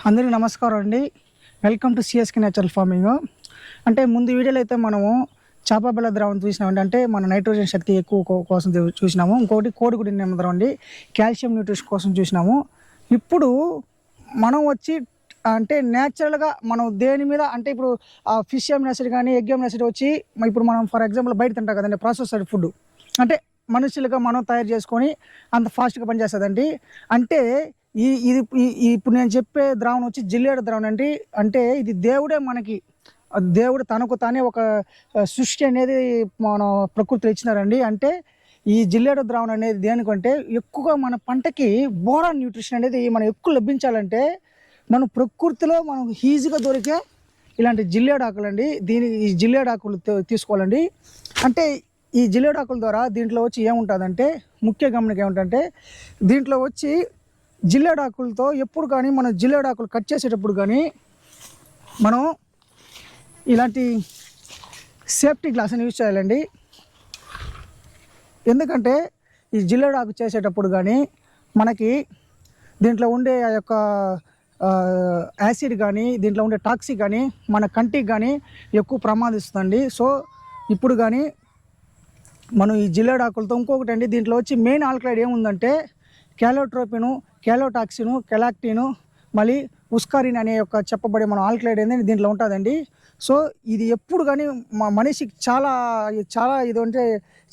అందరికీ నమస్కారం అండి. Welcome to CSK natural farming. అంటే ముందు వీడియోలో అయితే మనము చేప పిల్ల ద్రావణం చూసినామండి. అంటే మన నైట్రోజన్ శక్తి ఎక్కువ కోసం చూసినాము. ఇంకొకటి కోడిగుడి నిమంత్రం అండి, కాల్షియం న్యూట్రిషన్ కోసం చూసినాము. ఇప్పుడు మనం వచ్చి అంటే న్యాచురల్గా మనం దేని మీద అంటే ఇప్పుడు ఫిష్ అమినోసిడ్ కానీ ఎగ్ అమినోసిడ్ వచ్చి ఇప్పుడు మనం ఫర్ ఎగ్జాంపుల్ బయట తింటాం కదండి ప్రాసెస్డ్ ఫుడ్, అంటే మనుషులుగా మనం తయారు చేసుకొని అంత ఫాస్ట్గా పనిచేస్తుందండి. అంటే ఇది ఇప్పుడు నేను చెప్పే ద్రావణం వచ్చి జిల్లేడు ద్రావణం అండి. అంటే ఇది దేవుడే మనకి, దేవుడు తనకు తానే ఒక సృష్టి అనేది మన ప్రకృతిలో ఇచ్చినారండి. అంటే ఈ జిల్లేడు ద్రావణం అనేది దేనికంటే ఎక్కువగా మన పంటకి బోరాన్ న్యూట్రిషన్ అనేది మనం ఎక్కువ లభించాలంటే మనం ప్రకృతిలో మనం ఈజీగా దొరికే ఇలాంటి జిల్లేడు ఆకులు అండి. ఈ జిల్లేడు ఆకులు తీసుకోవాలండి. అంటే ఈ జిల్లేడు ఆకుల ద్వారా దీంట్లో వచ్చి ఏముంటుందంటే ముఖ్య గమనిక ఏమిటంటే దీంట్లో వచ్చి జిల్లేడు ఆకులతో ఎప్పుడు కానీ మనం జిల్లేడు ఆకులు కట్ చేసేటప్పుడు కానీ మనం ఇలాంటి సేఫ్టీ గ్లాస్ని యూజ్ చేయాలండి. ఎందుకంటే ఈ జిల్లేడు ఆకు చేసేటప్పుడు కానీ మనకి దీంట్లో ఉండే ఆ యొక్క యాసిడ్ కానీ దీంట్లో ఉండే టాక్సిక్ కానీ మన కంటికి కానీ ఎక్కువ ప్రమాదిస్తుందండి. సో ఇప్పుడు కానీ మనం ఈ జిల్లేడు ఆకులతో ఇంకొకటి అండి, దీంట్లో వచ్చి మెయిన్ ఆల్కలైడ్ ఏముందంటే క్యాలోట్రోపిను, క్యాలోటాక్సిను, కెలాక్టిను, మళ్ళీ ఉస్కారిన్ అనే యొక్క చెప్పబడే మన ఆల్కలైడ్ అనేది దీంట్లో ఉంటుందండి. సో ఇది ఎప్పుడు కానీ మా మనిషికి చాలా చాలా ఇది అంటే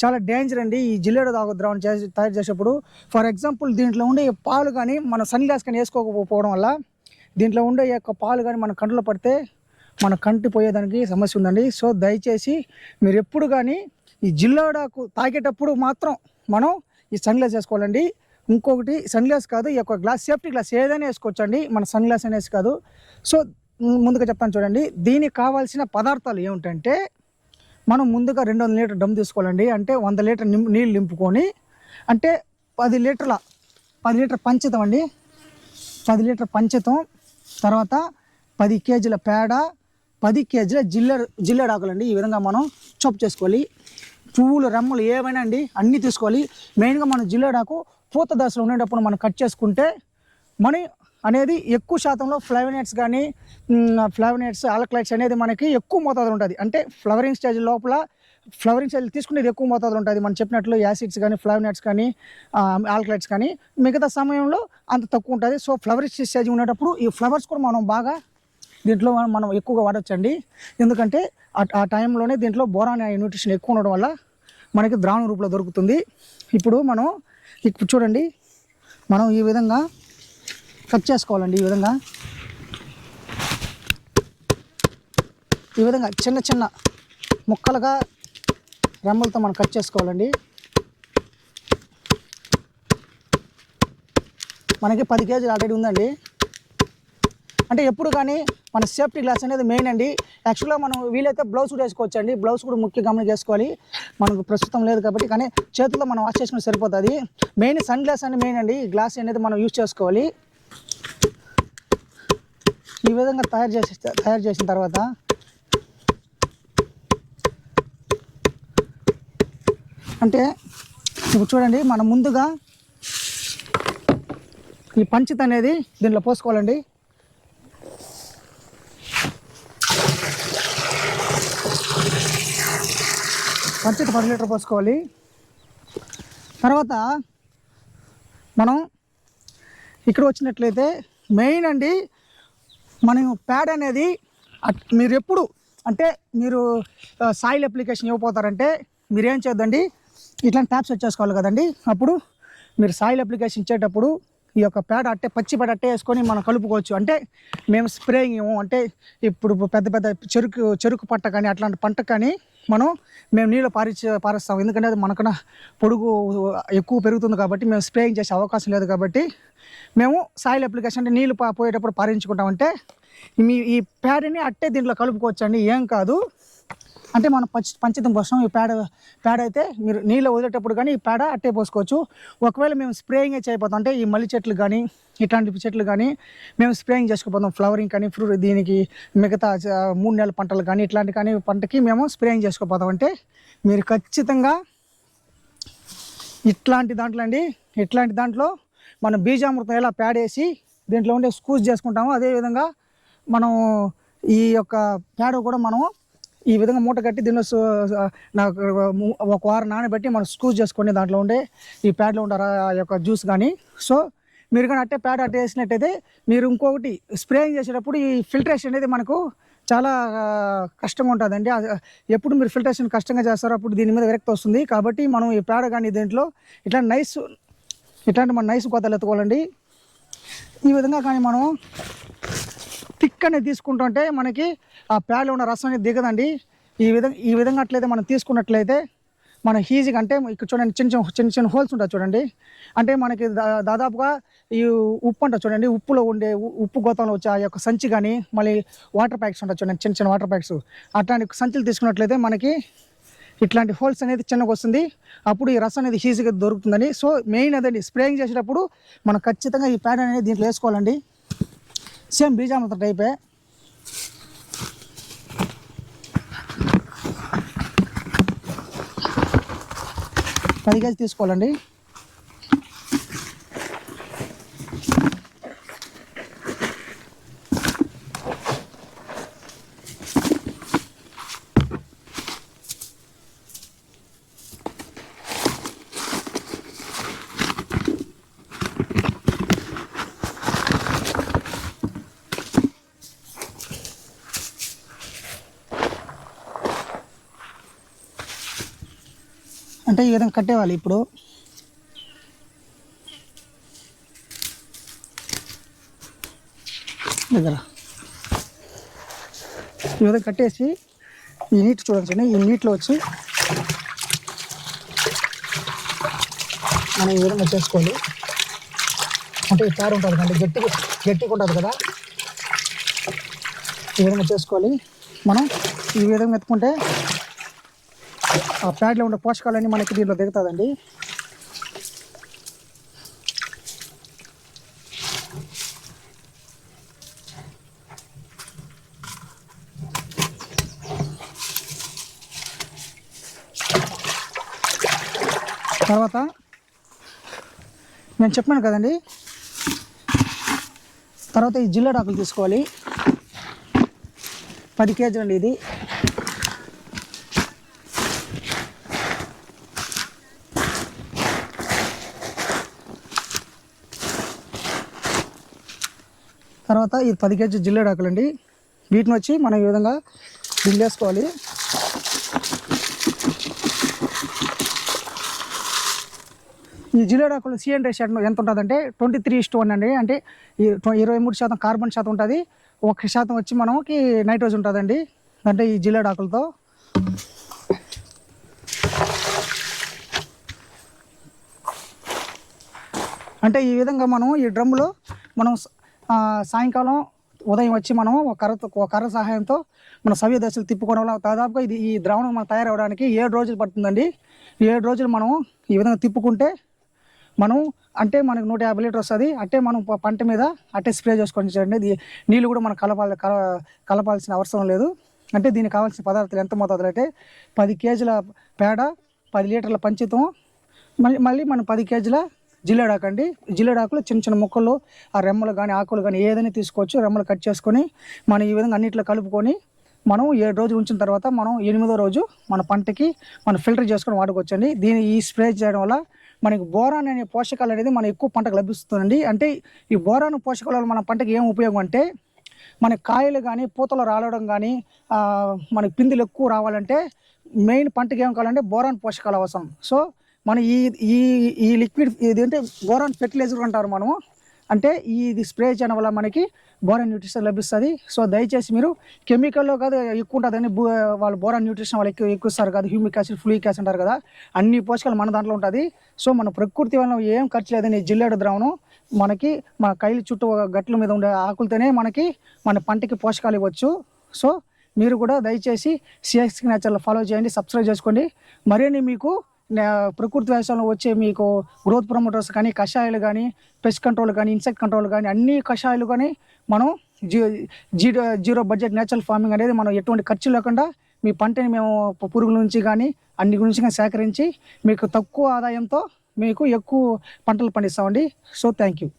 చాలా డేంజర్ అండి ఈ జిల్లేడు ద్రావణం తయారు చేసేటప్పుడు. ఫర్ ఎగ్జాంపుల్ దీంట్లో ఉండే పాలు కానీ మన సన్ గ్లాస్ కానీ వేసుకోకపోవడం వల్ల దీంట్లో ఉండే యొక్క పాలు కానీ మన కంట్లో పడితే మన కంటి పోయేదానికి సమస్య ఉందండి. సో దయచేసి మీరు ఎప్పుడు కానీ ఈ జిల్లేడాకు తాగేటప్పుడు మాత్రం మనం ఈ సన్ గ్లాస్ వేసుకోవాలండి. ఇంకొకటి సన్ గ్లాస్ కాదు, ఈ యొక్క గ్లాస్ సేఫ్టీ గ్లాస్ ఏదైనా వేసుకోవచ్చండి, మన సన్ గ్లాస్ అనేసి కాదు. సో ముందుగా చెప్తాను చూడండి, దీనికి కావాల్సిన పదార్థాలు ఏమిటంటే మనం ముందుగా 200 లీటర్ డమ్ తీసుకోవాలండి. అంటే 100 లీటర్ నీళ్ళు నింపుకొని అంటే 10 లీటర్ పంచతం అండి, 10 లీటర్ పంచతం, తర్వాత 10 కేజీల పేడ, 10 కేజీల జిల్లేడు ఆకులండి. ఈ విధంగా మనం చాప్ చేసుకోవాలి. పువ్వులు రెమ్మలు ఏమైనా అండి అన్నీ తీసుకోవాలి. మెయిన్గా మనం జిల్లేడాకు పూత దశలో ఉండేటప్పుడు మనం కట్ చేసుకుంటే మనీ అనేది ఎక్కువ శాతంలో ఫ్లావనేట్స్ ఆల్కలైడ్స్ అనేది మనకి ఎక్కువ మోతాదులో ఉంటుంది. అంటే ఫ్లవరింగ్ స్టేజ్ లోపల ఫ్లవరింగ్ స్టేజ్ తీసుకునేది ఎక్కువ మోతాదులో ఉంటుంది. మనం చెప్పినట్లు యాసిడ్స్ కానీ ఫ్లావనేట్స్ కానీ ఆల్కలైడ్స్ కానీ మిగతా సమయంలో అంత తక్కువ ఉంటుంది. సో ఫ్లవరింగ్ స్టేజ్ ఉండేటప్పుడు ఈ ఫ్లవర్స్ కూడా మనం బాగా దీంట్లో మనం ఎక్కువగా వాడచ్చండి. ఎందుకంటే ఆ టైంలోనే దీంట్లో బోరాన్ న్యూట్రిషన్ ఎక్కువ ఉండడం వల్ల మనకి ద్రావణ రూపంలో దొరుకుతుంది. ఇప్పుడు చూడండి, మనం ఈ విధంగా కట్ చేసుకోవాలండి. ఈ విధంగా చిన్న చిన్న ముక్కలుగా రెమ్మలతో మనం కట్ చేసుకోవాలండి. మనకి 10 కేజీలు ఆల్రెడీ ఉందండి. అంటే ఎప్పుడు కానీ మన సేఫ్టీ గ్లాస్ అనేది మెయిన్ అండి. యాక్చువల్గా మనం వీలైతే బ్లౌజ్ కూడా వేసుకోవచ్చు అండి. బ్లౌజ్ కూడా ముఖ్య గమనిక చేసుకోవాలి. మనకు ప్రస్తుతం లేదు కాబట్టి, కానీ చేతుల్లో మనం వాష్ చేసుకుని సరిపోతుంది. మెయిన్ సన్ గ్లాస్ అనేది మెయిన్ అండి. ఈ గ్లాస్ అనేది మనం యూజ్ చేసుకోవాలి. ఈ విధంగా తయారు చేసిన తర్వాత అంటే ఇప్పుడు చూడండి, మనం ముందుగా ఈ పంచిత అనేది దీంట్లో పోసుకోవాలండి. పంచిత 10 లీటర్ పోసుకోవాలి. తర్వాత మనం ఇక్కడ వచ్చినట్లయితే మెయిన్ అండి, మనం ప్యాడ్ అనేది మీరు ఎప్పుడు అంటే మీరు సాయిల్ అప్లికేషన్ ఇవ్వబోతారంటే మీరేం చేద్దండి, ఇట్లాంటి ట్యాప్స్ వచ్చేసుకోవాలి కదండి. అప్పుడు మీరు సాయిల్ అప్లికేషన్ ఇచ్చేటప్పుడు ఈ యొక్క పేడ పచ్చి పేడ వేసుకొని మనం కలుపుకోవచ్చు. అంటే మేము స్ప్రేయింగ్ ఇవ్వము. అంటే ఇప్పుడు పెద్ద పెద్ద చెరుకు పంట కానీ అట్లాంటి పంట కానీ మేము నీళ్ళు పారిస్తాం. ఎందుకంటే అది మనకన్నా పొడుగు ఎక్కువ పెరుగుతుంది కాబట్టి మేము స్ప్రేయింగ్ చేసే అవకాశం లేదు. కాబట్టి మేము సాయిల్ అప్లికేషన్ అంటే నీళ్ళు పోయేటప్పుడు పారించుకుంటామంటే ఈ పేడని దీంట్లో కలుపుకోవచ్చు అండి, ఏం కాదు. అంటే మనం పంచతం కోసం ఈ పేడ అయితే మీరు నీళ్ళు వదిలేటప్పుడు కానీ ఈ పేడ పోసుకోవచ్చు. ఒకవేళ మేము స్ప్రేయింగ్ చేయబోతాం అంటే ఈ మల్లి చెట్లు కానీ ఇట్లాంటి చెట్లు కానీ మేము స్ప్రేయింగ్ చేసుకోపోతాం, ఫ్లవరింగ్ కానీ ఫ్రూట్ దీనికి మిగతా 3 నెలల పంటలు కానీ ఇట్లాంటి కానీ పంటకి మేము స్ప్రేయింగ్ చేసుకోపోతాం. అంటే మీరు ఖచ్చితంగా ఇట్లాంటి దాంట్లో మనం బీజామృతం ఎలా పేడేసి దీంట్లో ఉండే స్క్రూస్ చేసుకుంటాము. అదేవిధంగా మనం ఈ యొక్క పేడ కూడా మనం ఈ విధంగా మూట కట్టి దీనిలో నాకు ఒక వారం నానబెట్టి మనం స్క్రూస్ చేసుకొని దాంట్లో ఉండే ఈ ప్యాడ్లో ఉండే ఆ యొక్క జ్యూస్ కానీ. సో మీరు కానీ అట్టే ప్యాడ్ అట్టే వేసినట్టయితే మీరు ఇంకొకటి స్ప్రేయింగ్ చేసేటప్పుడు ఈ ఫిల్టరేషన్ అనేది మనకు చాలా కష్టంగా ఉంటుందండి. ఎప్పుడు మీరు ఫిల్టరేషన్ కష్టంగా చేస్తారో అప్పుడు దీని మీద విరక్తి వస్తుంది. కాబట్టి మనం ఈ పేడ కానీ దీంట్లో ఇట్లాంటి మన నైస్ కొత్తలు ఎత్తుకోవాలండి. ఈ విధంగా కానీ మనం థిక్ అనేది తీసుకుంటుంటే మనకి ఆ ప్యాడ్లో ఉన్న రసం అనేది దిగదండి. ఈ విధంగా అట్లయితే మనం తీసుకున్నట్లయితే మన ఈజీగా, అంటే ఇక్కడ చూడండి చిన్న చిన్న హోల్స్ ఉంటాయి చూడండి. అంటే మనకి దాదాపుగా ఈ ఉప్పు అంటారు చూడండి, ఉప్పులో ఉండే ఉప్పు గోతంలో వచ్చే ఆ యొక్క సంచి కానీ మళ్ళీ వాటర్ ప్యాక్స్ ఉంటాయి చూడండి, చిన్న చిన్న వాటర్ ప్యాక్స్, అట్లాంటి సంచులు తీసుకున్నట్లయితే మనకి ఇట్లాంటి హోల్స్ అనేది చిన్నగా వస్తుంది. అప్పుడు ఈ రసం అనేది ఈజీగా దొరుకుతుందని. సో మెయిన్ అదండి, స్ప్రేయింగ్ చేసేటప్పుడు మనం ఖచ్చితంగా ఈ ప్యాడ్ అనేది దీంట్లో వేసుకోవాలండి. సేమ్ బీజామృత టైపే. పది కేజీ తీసుకోవాలండి. అంటే ఈ విధంగా కట్టేవాలి. ఇప్పుడు దగ్గర ఈ విధంగా కట్టేసి ఈ నీట్ చూడండి, ఈ నీటిలో వచ్చి మనం ఈ విధంగా చేసుకోవాలి. అంటే ఈ పేడ ఉంటుంది కంటే గట్టిగా ఉంటుంది కదా, ఈ విధంగా చేసుకోవాలి. మనం ఈ విధంగా ఎత్తుకుంటే ఆ ప్యాడ్లో ఉండే పోషకాలన్నీ మనకి దీంట్లో దిగుతుందండి. తర్వాత నేను చెప్పాను కదండి, తర్వాత ఈ జిల్లేడాకులు తీసుకోవాలి. 10 కేజీలు అండి ఇది. తర్వాత ఈ 10 కేజీ జిల్లేడాకులండి. వీటిని వచ్చి మనం ఈ విధంగా దింగేసుకోవాలి. ఈ జిల్లేడాకులు CN రేషియో ఎంత ఉంటుందంటే 23:1 అండి. అంటే ఈ 23% కార్బన్ శాతం ఉంటుంది, 1% వచ్చి మనకి నైట్రోజన్ ఉంటుందండి. అంటే ఈ జిల్లేడాకులతో అంటే ఈ విధంగా మనం ఈ డ్రమ్ములో మనం సాయంకాలం ఉదయం వచ్చి మనం ఒక కర్ర సహాయంతో మన సవ్య దశలు తిప్పుకోవడం వల్ల దాదాపుగా ఈ ద్రావణం మనం తయారవడానికి 7 రోజులు పడుతుందండి. 7 రోజులు మనం ఈ విధంగా తిప్పుకుంటే మనం అంటే మనకు 150 లీటర్ వస్తుంది. అంటే మనం పంట మీద అట్టే స్ప్రే చేసుకొని చూడండి. నీళ్ళు కూడా మనం కలపాల్సిన అవసరం లేదు. అంటే దీనికి కావాల్సిన పదార్థాలు ఎంత మోతాదులు అంటే 10 కేజీల పేడ, 10 లీటర్ల పంచితం, మళ్ళీ మనం 10 కేజీల జిల్లేడాకు అండి. జిల్లేడాకులు చిన్న చిన్న ముక్కలు, ఆ రెమ్మలు కానీ ఆకులు కానీ ఏదైనా తీసుకోవచ్చు. రెమ్మలు కట్ చేసుకొని మనం ఈ విధంగా అన్నింటిలో కలుపుకొని మనం 7 రోజులు ఉంచిన తర్వాత మనం 8వ రోజు మన పంటకి మనం ఫిల్టర్ చేసుకొని వాడుకోవచ్చండి. ఈ స్ప్రే చేయడం వల్ల మనకి బోరాన్ అనే పోషకాలు అనేది మన ఎక్కువ పంటకు లభిస్తుందండి. అంటే ఈ బోరాన్ పోషకాల వల్ల మన పంటకి ఏం ఉపయోగం అంటే మన కాయలు కానీ పూతలు రాలడం కానీ మనకి పిందులు ఎక్కువ రావాలంటే మెయిన్ పంటకి ఏం కావాలంటే బోరాన్ పోషకాలు అవసరం. సో మనం ఈ లిక్విడ్ ఏంటంటే బోరాన్ ఫెర్టిలైజర్ అంటారు మనము. అంటే ఇది స్ప్రే చేయడం వల్ల మనకి బోరాన్ న్యూట్రిషన్ లభిస్తుంది. సో దయచేసి మీరు కెమికల్లో కాదు ఎక్కువ ఉంటుందని వాళ్ళు బోరాన్ న్యూట్రిషన్ వాళ్ళు ఎక్కువ ఇస్తారు కదా, హ్యూమిక్ యాసిడ్, ఫ్లూయిక్ యాసిడ్ అంటారు కదా, అన్ని పోషకాలు మన దాంట్లో ఉంటుంది. సో మన ప్రకృతి వల్ల ఏం ఖర్చు లేదని జిల్లేడు ద్రావణం మనకి మన కైలు చుట్టూ గట్ల మీద ఉండే ఆకులతోనే మనకి మన పంటకి పోషకాలు ఇవ్వచ్చు. సో మీరు కూడా దయచేసి CSK నేచర్లో ఫాలో చేయండి, సబ్స్క్రైబ్ చేసుకోండి. మరిన్ని మీకు ప్రకృతి వ్యవసాయంలో వచ్చే మీకు గ్రోత్ ప్రమోటర్స్ కానీ, కషాయాలు కానీ, పెస్ట్ కంట్రోల్ కానీ, ఇన్సెక్ట్ కంట్రోల్ కానీ, అన్ని కషాయాలు కానీ మనం జీరో బడ్జెట్ నేచురల్ ఫార్మింగ్ అనేది మనం ఎటువంటి ఖర్చు లేకుండా మీ పంటని మేము పురుగుల నుంచి కానీ అన్ని గురించి కానీ సేకరించి మీకు తక్కువ ఆదాయంతో మీకు ఎక్కువ పంటలు పండిస్తామండి. So thank you.